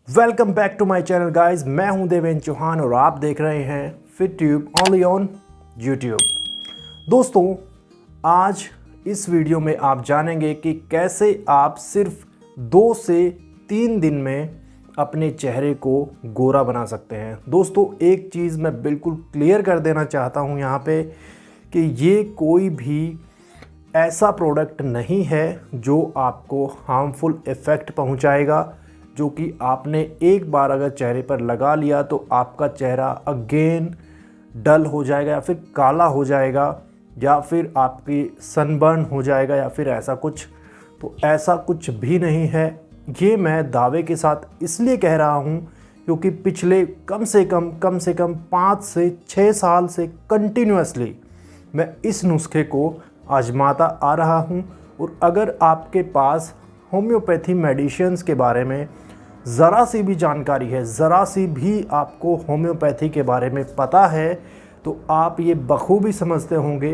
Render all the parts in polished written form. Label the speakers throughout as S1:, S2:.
S1: Welcome back to my channel guys. मैं हूं देवेंद्र चौहान और आप देख रहे हैं Fit Tube only on YouTube. दोस्तों, आज इस वीडियो में आप जानेंगे कि कैसे आप सिर्फ 2 से 3 दिन में अपने चेहरे को गोरा बना सकते हैं। दोस्तों, एक चीज़ मैं बिल्कुल क्लियर कर देना चाहता हूं यहाँ पे कि ये कोई भी ऐसा प्रोडक्ट नहीं है जो आपको हार्मफुल इफ़ेक्ट पहुंचाएगा, जो कि आपने एक बार अगर चेहरे पर लगा लिया तो आपका चेहरा अगेन डल हो जाएगा या फिर काला हो जाएगा या फिर आपकी सनबर्न हो जाएगा या फिर ऐसा कुछ। तो ऐसा कुछ भी नहीं है। ये मैं दावे के साथ इसलिए कह रहा हूँ क्योंकि पिछले कम से कम 5 से 6 साल से कंटिन्यूसली मैं इस नुस्खे को आजमाता आ रहा हूँ। और अगर आपके पास होम्योपैथी मेडिसिन्स के बारे में ज़रा सी भी जानकारी है, ज़रा सी भी आपको होम्योपैथी के बारे में पता है, तो आप ये बखूबी समझते होंगे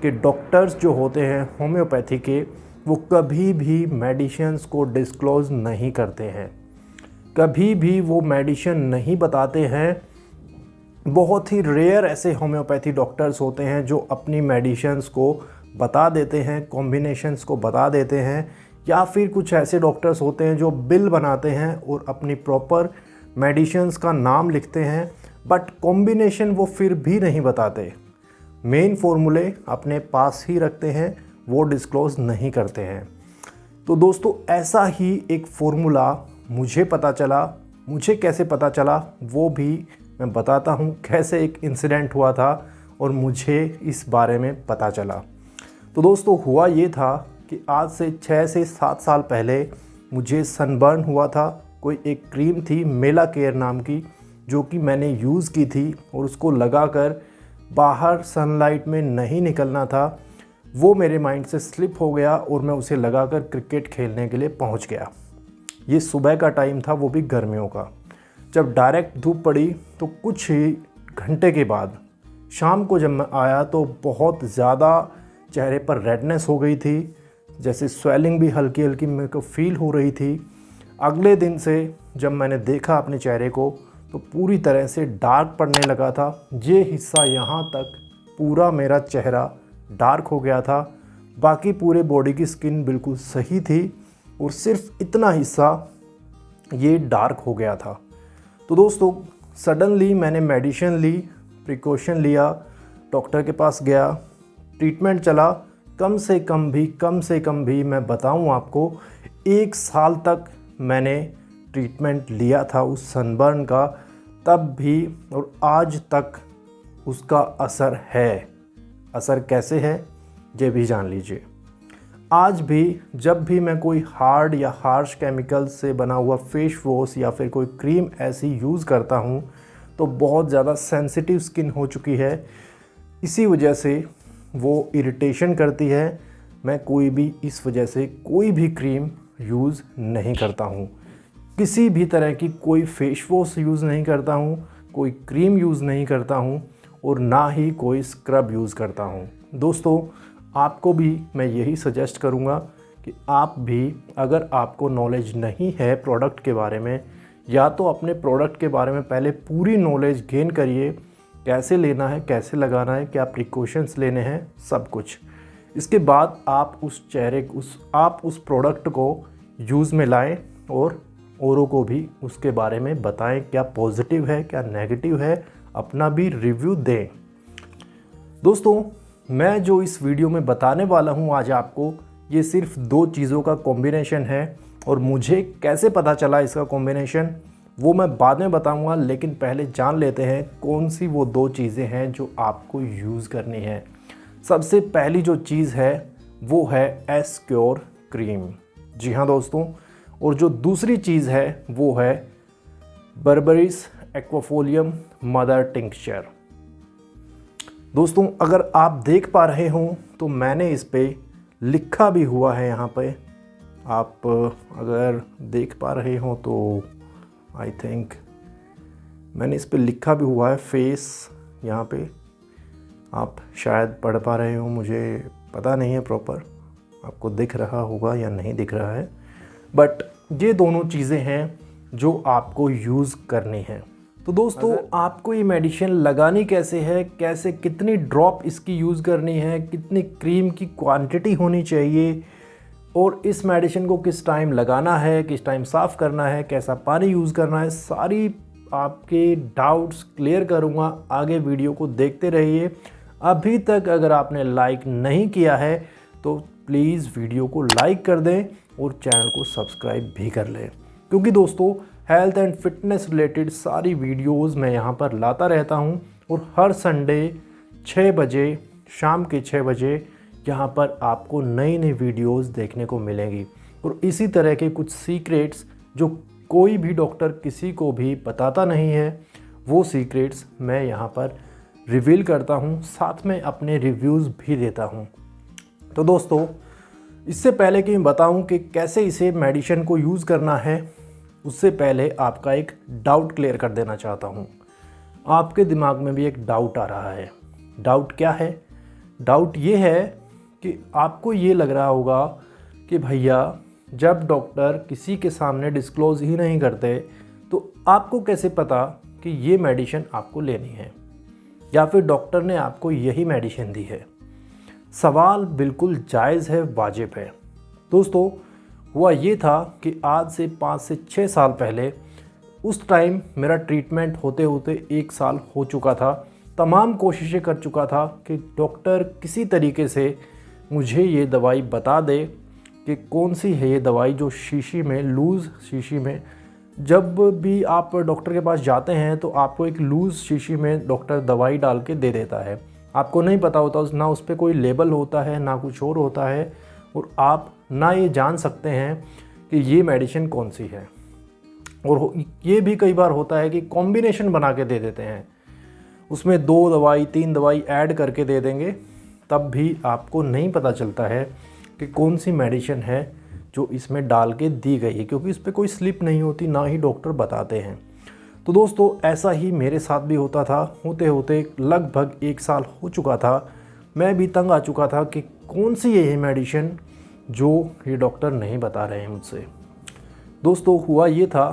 S1: कि डॉक्टर्स जो होते हैं होम्योपैथी के, वो कभी भी मेडिसिन्स को डिस्क्लोज़ नहीं करते हैं, कभी भी वो मेडिसिन नहीं बताते हैं। बहुत ही रेयर ऐसे होम्योपैथी डॉक्टर्स होते हैं जो अपनी मेडिसिन्स को बता देते हैं, कॉम्बिनेशंस को बता देते हैं, या फिर कुछ ऐसे डॉक्टर्स होते हैं जो बिल बनाते हैं और अपनी प्रॉपर मेडिसिन्स का नाम लिखते हैं, बट कॉम्बिनेशन वो फिर भी नहीं बताते। मेन फार्मूले अपने पास ही रखते हैं, वो डिस्क्लोज़ नहीं करते हैं। तो दोस्तों, ऐसा ही एक फार्मूला मुझे पता चला। मुझे कैसे पता चला वो भी मैं बताता हूँ, कैसे एक इंसिडेंट हुआ था और मुझे इस बारे में पता चला। तो दोस्तों, हुआ ये था कि आज से 6 से 7 साल पहले मुझे सनबर्न हुआ था। कोई एक क्रीम थी मेला केयर नाम की, जो कि मैंने यूज़ की थी और उसको लगाकर बाहर सनलाइट में नहीं निकलना था। वो मेरे माइंड से स्लिप हो गया और मैं उसे लगाकर क्रिकेट खेलने के लिए पहुंच गया। ये सुबह का टाइम था, वो भी गर्मियों का। जब डायरेक्ट धूप पड़ी तो कुछ ही घंटे के बाद शाम को जब मैं आया तो बहुत ज़्यादा चेहरे पर रेडनेस हो गई थी, जैसे स्वेलिंग भी हल्की हल्की मेरे को फील हो रही थी। अगले दिन से जब मैंने देखा अपने चेहरे को तो पूरी तरह से डार्क पड़ने लगा था। ये हिस्सा यहाँ तक पूरा मेरा चेहरा डार्क हो गया था, बाकी पूरे बॉडी की स्किन बिल्कुल सही थी और सिर्फ इतना हिस्सा ये डार्क हो गया था। तो दोस्तों, सडनली मैंने मेडिसिन ली, प्रिकॉशन लिया, डॉक्टर के पास गया, ट्रीटमेंट चला। कम से कम भी मैं बताऊं आपको, 1 साल तक मैंने ट्रीटमेंट लिया था उस सनबर्न का, तब भी और आज तक उसका असर है। असर कैसे है ये भी जान लीजिए। आज भी जब भी मैं कोई हार्ड या हार्श केमिकल से बना हुआ फेस वॉश या फिर कोई क्रीम ऐसी यूज़ करता हूँ तो बहुत ज़्यादा सेंसिटिव स्किन हो चुकी है। इसी वजह से वो इरिटेशन करती है। मैं कोई भी इस वजह से कोई भी क्रीम यूज़ नहीं करता हूँ, किसी भी तरह की कोई फेस वॉश यूज़ नहीं करता हूँ, कोई क्रीम यूज़ नहीं करता हूँ और ना ही कोई स्क्रब यूज़ करता हूँ। दोस्तों, आपको भी मैं यही सजेस्ट करूँगा कि आप भी, अगर आपको नॉलेज नहीं है प्रोडक्ट के बारे में, या तो अपने प्रोडक्ट के बारे में पहले पूरी नॉलेज गेन करिए, कैसे लेना है, कैसे लगाना है, क्या प्रिकॉशंस लेने हैं, सब कुछ। इसके बाद आप उस प्रोडक्ट को यूज़ में लाएं और औरों को भी उसके बारे में बताएं, क्या पॉजिटिव है, क्या नेगेटिव है, अपना भी रिव्यू दें। दोस्तों, मैं जो इस वीडियो में बताने वाला हूं आज आपको, ये सिर्फ 2 चीज़ों का कॉम्बिनेशन है और मुझे कैसे पता चला इसका कॉम्बिनेशन वो मैं बाद में बताऊंगा। लेकिन पहले जान लेते हैं कौन सी वो 2 चीज़ें हैं जो आपको यूज़ करनी है। सबसे पहली जो चीज़ है वो है एस्क्योर क्रीम। जी हाँ दोस्तों, और जो दूसरी चीज़ है वो है बर्बरिस एक्वाफोलियम मदर टिंक्चर। दोस्तों, अगर आप देख पा रहे हों तो मैंने इस पे लिखा भी हुआ है। यहाँ पे आप अगर देख पा रहे हों तो आई थिंक मैंने इस पे लिखा भी हुआ है फेस। यहाँ पे आप शायद पढ़ पा रहे हो, मुझे पता नहीं है प्रॉपर आपको दिख रहा होगा या नहीं दिख रहा है, बट ये दोनों चीज़ें हैं जो आपको यूज़ करनी है। तो दोस्तों आपको ये मेडिसिन लगानी कैसे है, कैसे कितनी ड्रॉप इसकी यूज़ करनी है, कितनी क्रीम की क्वांटिटी होनी चाहिए और इस मेडिसिन को किस टाइम लगाना है, किस टाइम साफ़ करना है, कैसा पानी यूज़ करना है, सारी आपके डाउट्स क्लियर करूँगा। आगे वीडियो को देखते रहिए। अभी तक अगर आपने लाइक नहीं किया है तो प्लीज़ वीडियो को लाइक कर दें और चैनल को सब्सक्राइब भी कर लें, क्योंकि दोस्तों हेल्थ एंड फिटनेस रिलेटेड सारी वीडियोस मैं यहाँ पर लाता रहता हूँ और हर संडे 6 बजे, शाम के 6 बजे यहाँ पर आपको नई नई वीडियोस देखने को मिलेंगी। और इसी तरह के कुछ सीक्रेट्स जो कोई भी डॉक्टर किसी को भी बताता नहीं है, वो सीक्रेट्स मैं यहाँ पर रिवील करता हूँ, साथ में अपने रिव्यूज़ भी देता हूँ। तो दोस्तों इससे पहले कि मैं बताऊँ कि कैसे इसे मेडिसिन को यूज़ करना है, उससे पहले आपका एक डाउट क्लियर कर देना चाहता हूँ। आपके दिमाग में भी एक डाउट आ रहा है। डाउट क्या है? डाउट ये है कि आपको ये लग रहा होगा कि भैया जब डॉक्टर किसी के सामने डिस्क्लोज़ ही नहीं करते तो आपको कैसे पता कि ये मेडिसिन आपको लेनी है, या फिर डॉक्टर ने आपको यही मेडिसिन दी है। सवाल बिल्कुल जायज़ है, वाजिब है। दोस्तों हुआ ये था कि आज से 5 से 6 साल पहले, उस टाइम मेरा ट्रीटमेंट होते होते 1 साल हो चुका था। तमाम कोशिशें कर चुका था कि डॉक्टर किसी तरीके से मुझे ये दवाई बता दे कि कौन सी है ये दवाई जो शीशी में, लूज़ शीशी में, जब भी आप डॉक्टर के पास जाते हैं तो आपको एक लूज़ शीशी में डॉक्टर दवाई डाल के दे देता है। आपको नहीं पता होता, ना उस पर कोई लेबल होता है, ना कुछ और होता है, और आप ना ये जान सकते हैं कि ये मेडिसिन कौन सी है। और ये भी कई बार होता है कि कॉम्बिनेशन बना के दे देते हैं, उसमें 2 दवाई 3 दवाई ऐड करके दे देंगे, तब भी आपको नहीं पता चलता है कि कौन सी मेडिसिन है जो इसमें डाल के दी गई है, क्योंकि इस पर कोई स्लिप नहीं होती, ना ही डॉक्टर बताते हैं। तो दोस्तों ऐसा ही मेरे साथ भी होता था। होते होते लगभग 1 साल हो चुका था। मैं भी तंग आ चुका था कि कौन सी है ये मेडिसिन जो ये डॉक्टर नहीं बता रहे हैं मुझसे। दोस्तों हुआ ये था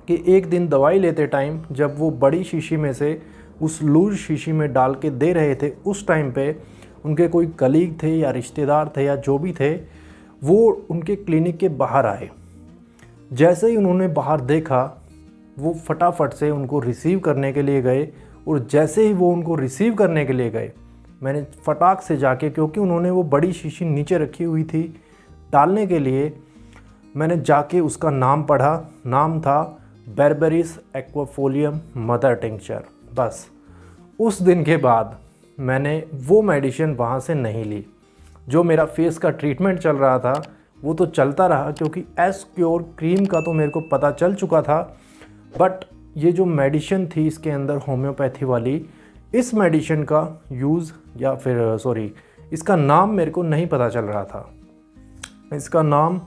S1: कि एक दिन दवाई लेते टाइम जब वो बड़ी शीशी में से उस लूज शीशी में डाल के दे रहे थे, उस टाइम पे उनके कोई कलीग थे या रिश्तेदार थे या जो भी थे, वो उनके क्लिनिक के बाहर आए। जैसे ही उन्होंने बाहर देखा, वो फटाफट से उनको रिसीव करने के लिए गए, और जैसे ही वो उनको रिसीव करने के लिए गए, मैंने फटाक से जाके, क्योंकि उन्होंने वो बड़ी शीशी नीचे रखी हुई थी डालने के लिए, मैंने जाके उसका नाम पढ़ा। नाम था बेरबेरिस एक्वाफोलियम मदर टिंक्चर। बस उस दिन के बाद मैंने वो मेडिसिन वहाँ से नहीं ली। जो मेरा फेस का ट्रीटमेंट चल रहा था वो तो चलता रहा, क्योंकि एसक्योर क्रीम का तो मेरे को पता चल चुका था, बट ये जो मेडिसिन थी इसके अंदर होम्योपैथी वाली, इस मेडिसिन का यूज़ या फिर इसका नाम मेरे को नहीं पता चल रहा था। इसका नाम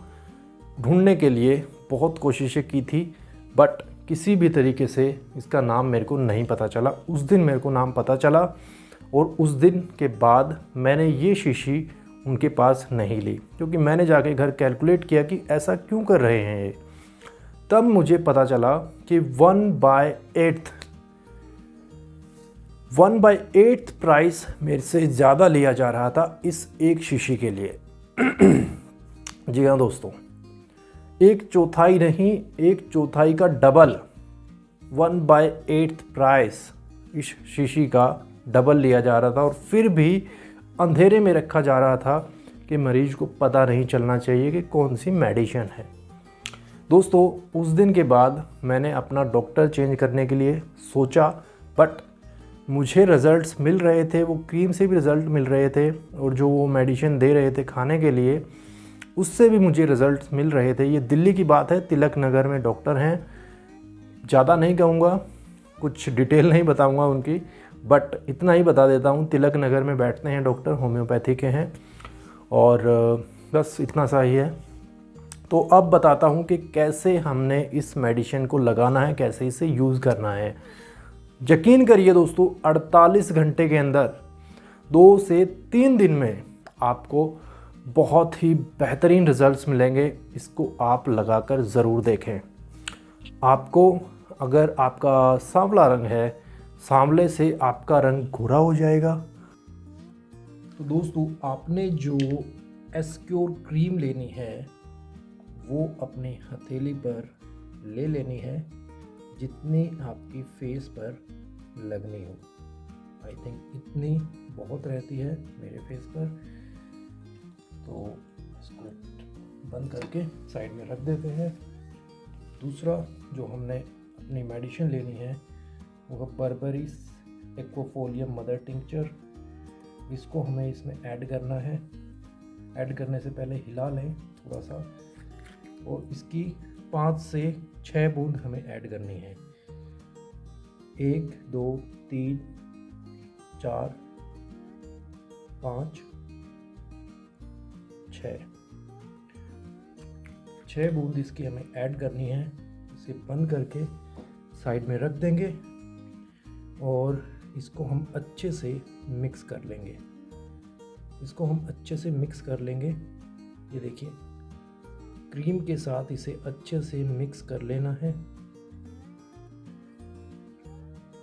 S1: ढूंढने के लिए बहुत कोशिशें की थी, बट किसी भी तरीके से इसका नाम मेरे को नहीं पता चला। उस दिन मेरे को नाम पता चला, और उस दिन के बाद मैंने ये शीशी उनके पास नहीं ली, क्योंकि मैंने जाके घर कैलकुलेट किया कि ऐसा क्यों कर रहे हैं ये। तब मुझे पता चला कि 1/8 प्राइस मेरे से ज़्यादा लिया जा रहा था इस एक शीशी के लिए। जी हाँ दोस्तों, 1/4 नहीं, 1/4 का डबल, 1/8 प्राइस इस शीशी का डबल लिया जा रहा था, और फिर भी अंधेरे में रखा जा रहा था कि मरीज को पता नहीं चलना चाहिए कि कौन सी मेडिसिन है। दोस्तों उस दिन के बाद मैंने अपना डॉक्टर चेंज करने के लिए सोचा, बट मुझे रिज़ल्ट्स मिल रहे थे, वो क्रीम से भी रिज़ल्ट मिल रहे थे, और जो वो मेडिसिन दे रहे थे खाने के लिए, उससे भी मुझे रिज़ल्ट्स मिल रहे थे। ये दिल्ली की बात है, तिलक नगर में डॉक्टर हैं। ज़्यादा नहीं कहूँगा, कुछ डिटेल नहीं बताऊँगा उनकी, बट इतना ही बता देता हूँ, तिलक नगर में बैठते हैं डॉक्टर, होम्योपैथी के हैं, और बस इतना सा ही है। तो अब बताता हूँ कि कैसे हमने इस मेडिसिन को लगाना है, कैसे इसे यूज़ करना है। यकीन करिए दोस्तों, 48 घंटे के अंदर 2 से 3 दिन में आपको बहुत ही बेहतरीन रिज़ल्ट्स मिलेंगे। इसको आप लगाकर ज़रूर देखें। आपको अगर आपका सांवला रंग है, सांवले से आपका रंग गोरा हो जाएगा। तो दोस्तों, आपने जो एस्क्योर क्रीम लेनी है वो अपने हथेली पर ले लेनी है, जितनी आपकी फेस पर लगनी हो। आई थिंक इतनी बहुत रहती है मेरे फेस पर। तो इसको बंद करके साइड में रख देते हैं। दूसरा जो हमने अपनी मेडिसिन लेनी है वो बर्बरीज एक्वाफोलियम मदर टिंक्चर। इसको हमें इसमें ऐड करना है। ऐड करने से पहले हिला लें थोड़ा सा, और इसकी 5 से 6 बूंद हमें ऐड करनी है। 1 2 3 4 5 6 बूंद इसकी हमें ऐड करनी है। इसे बंद करके साइड में रख देंगे और इसको हम अच्छे से मिक्स कर लेंगे। ये देखिए, क्रीम के साथ इसे अच्छे से मिक्स कर लेना है।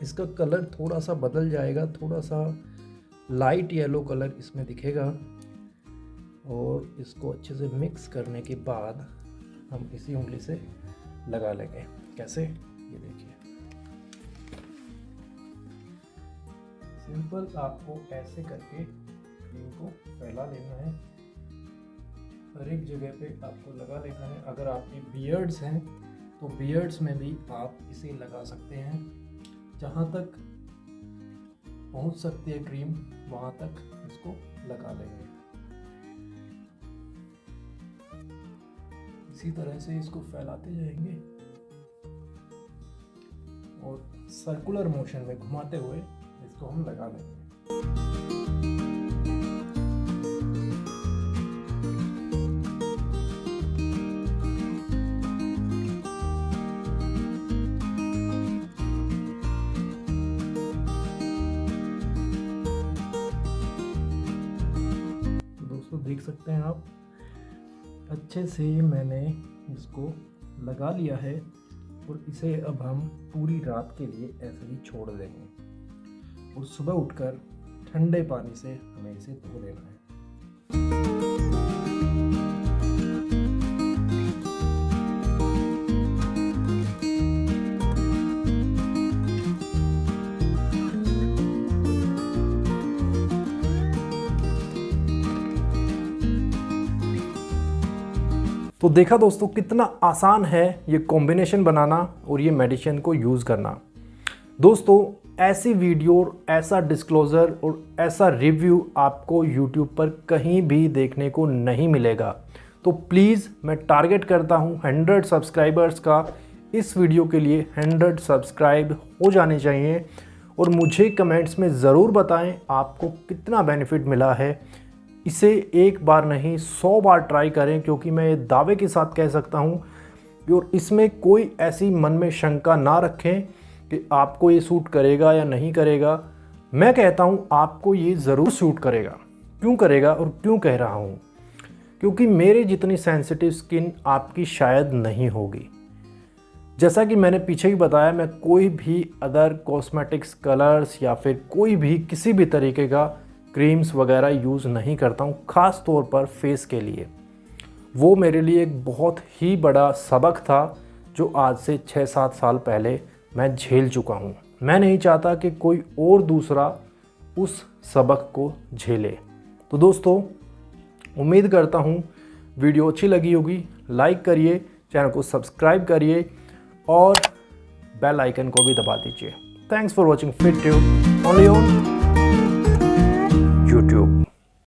S1: इसका कलर थोड़ा सा बदल जाएगा, थोड़ा सा लाइट येलो कलर इसमें दिखेगा। और इसको अच्छे से मिक्स करने के बाद हम इसी उंगली से लगा लेंगे। कैसे, ये देखिए, सिंपल आपको ऐसे करके क्रीम को फैला लेना है। हर एक जगह पे आपको लगा लेना है। अगर आपके बियर्ड्स हैं तो बियर्ड्स में भी आप इसे लगा सकते हैं। जहाँ तक पहुँच सकती है क्रीम वहाँ तक इसको लगा लेंगे। इसी तरह से इसको फैलाते जाएंगे और सर्कुलर मोशन में घुमाते हुए इसको हम लगा लेंगे। तो दोस्तों, देख सकते हैं आप, अच्छे से मैंने इसको लगा लिया है और इसे अब हम पूरी रात के लिए ऐसे ही छोड़ देंगे और सुबह उठकर ठंडे पानी से हमें इसे धो लेना है। तो देखा दोस्तों, कितना आसान है ये कॉम्बिनेशन बनाना और ये मेडिसिन को यूज़ करना। दोस्तों, ऐसी वीडियो और ऐसा डिस्क्लोज़र और ऐसा रिव्यू आपको YouTube पर कहीं भी देखने को नहीं मिलेगा। तो प्लीज़, मैं टारगेट करता हूँ 100 सब्सक्राइबर्स का। इस वीडियो के लिए 100 सब्सक्राइब हो जाने चाहिए और मुझे कमेंट्स में ज़रूर बताएं आपको कितना बेनिफिट मिला है। इसे एक बार नहीं 100 बार ट्राई करें, क्योंकि मैं ये दावे के साथ कह सकता हूँ। और इसमें कोई ऐसी मन में शंका ना रखें कि आपको ये सूट करेगा या नहीं करेगा। मैं कहता हूँ आपको ये ज़रूर सूट करेगा। क्यों करेगा और क्यों कह रहा हूँ? क्योंकि मेरे जितनी सेंसिटिव स्किन आपकी शायद नहीं होगी। जैसा कि मैंने पीछे ही बताया, मैं कोई भी अदर कॉस्मेटिक्स कलर्स या फिर कोई भी किसी भी तरीके का क्रीम्स वगैरह यूज़ नहीं करता हूँ, ख़ास तौर पर फेस के लिए। वो मेरे लिए एक बहुत ही बड़ा सबक था जो आज से 6-7 साल पहले मैं झेल चुका हूँ। मैं नहीं चाहता कि कोई और दूसरा उस सबक को झेले। तो दोस्तों, उम्मीद करता हूँ वीडियो अच्छी लगी होगी। लाइक करिए, चैनल को सब्सक्राइब करिए और बेल आइकन को भी दबा दीजिए। Thanks for watching fit Tube only on